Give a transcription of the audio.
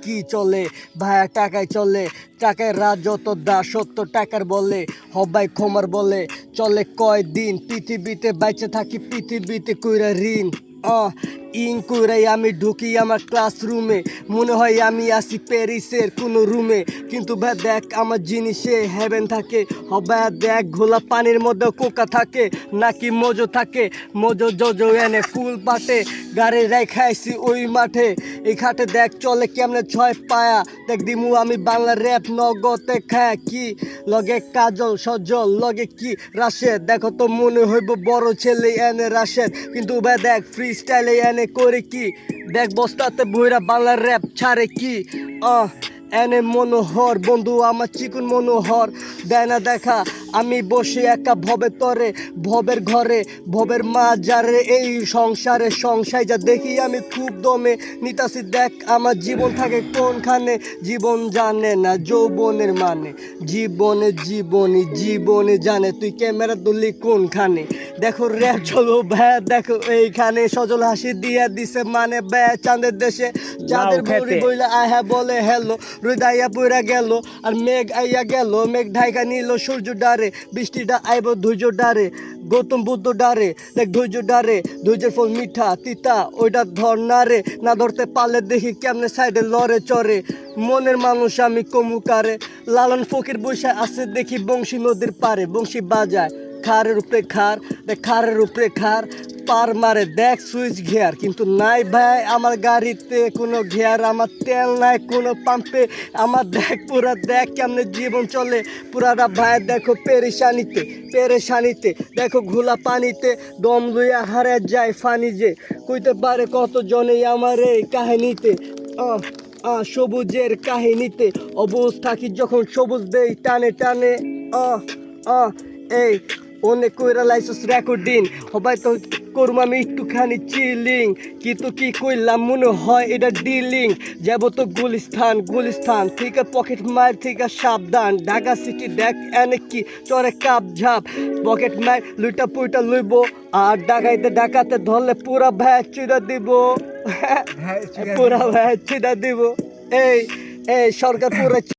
কি চলে ভাইয়া টাকায় চলে টাকায় রাজত্ব দাস সত্য টাকার বলে হবাই ক্ষমার বলে চলে কয়দিন পৃথিবীতে বাইচে থাকি পৃথিবীতে কইরা ঋণ ইন কইরাই আমি ঢুকি আমার ক্লাসরুমে মনে হয় আমি আসি প্যারিসের কোনো রুমে কিন্তু ভাই দেখ আমার জিনিসে হেভেন থাকে হবাই দেখ ঘোলা পানির মধ্যে কোকা থাকে নাকি মজো থাকে মজো জজো এনে ফুল পাটে গাড়ি রেখাইছি ওই মাঠে এই খাটে দেখ চলে কেমনে ছয় পায়া দেখ দিমু আমি বাংলা র্যাপ নগদে খায় কি লগে কাজল সজল লগে কি রাশেদ দেখো তো মনে হইব বড় ছেলে এনে রাশেদ কিন্তু ভাই দেখ ফ্রি স্টাইলে এনে করে কি দেখ বস্তাতে বইরা বাংলা র্যাপ ছাড়ে কি এনে মনোহর বন্ধু আমার চিকুন মনোহর দেয় না দেখা আমি বসে একা ভবের তরে ভবের ঘরে ভবের মা যারে এই সংসারে সংসায় যা দেখি আমি খুব দমে নিতাছি দেখ আমার জীবন থাকে কোনখানে জীবন জানে না যৌবনের মানে জীবনে জীবনে জানে তুই ক্যামেরা ধরলি কোনখানে দেখো র্যাপ চলো ভাই দেখো এইখানে সজল হাসি দিয়া দিছে মানে ব্যা চাঁদের দেশে চাঁদের বড়ি বইলে আহা বলে হ্যালো হৃদয়া পুরা গেল আর মেঘ আইয়া গেল মেঘ ঢাইকা নিল সূর্য ডারে বৃষ্টিটা আইব ধৈর্য ডারে গৌতম বুদ্ধ ডারে দেখ ধৈর্য ডারে ধৈর্যের ফল মিঠা তিতা ওইটা ধর না রে না ধরতে পারলে দেখি কেমনে সাইডে লড়ে চড়ে মনের মানুষ আমি কমুকারে লালন ফকির বসে আছে দেখি বংশী নদীর পারে বংশী বাজায় খারের উপরে খার দেখ খারের উপরে খার পার মারে দেখ সুইচ ঘেয়ার কিন্তু নাই ভাই আমার গাড়িতে কোনো ঘেয়ার আমার তেল নাই কোনো পাম্পে আমার দেখ পুরা দেখ কেমনে জীবন চলে পুরাটা ভাই দেখো পেরেশানিতে দেখো ঘোলা পানিতে দম লইয়া হারে যায় ফানি যে কইতে পারে কত জনেই আমার এই কাহিনীতে সবুজের কাহিনীতে অবুজ থাকি যখন সবুজ দেই টানে টানে এই অনেক কইরা লাইসেন্স রেকর্ডিং হবাই তো করুম আমি একটুখানি চিলিং কিন্তু কি কইলাম মনে হয় এটা ডিলিং যাব তো গুলিস্তান থেকে পকেট মার থেকে সাবধান ঢাকা সিটি দেখ এনে কি চরে কাপ ঝাপ পকেট মার লুইটা পুইটা লইব আর ডাকাতে ধরলে পুরা ভ্যাচ চুদা দিব পুরা ভ্যাচ চুদা দিব এই সরকার পুরা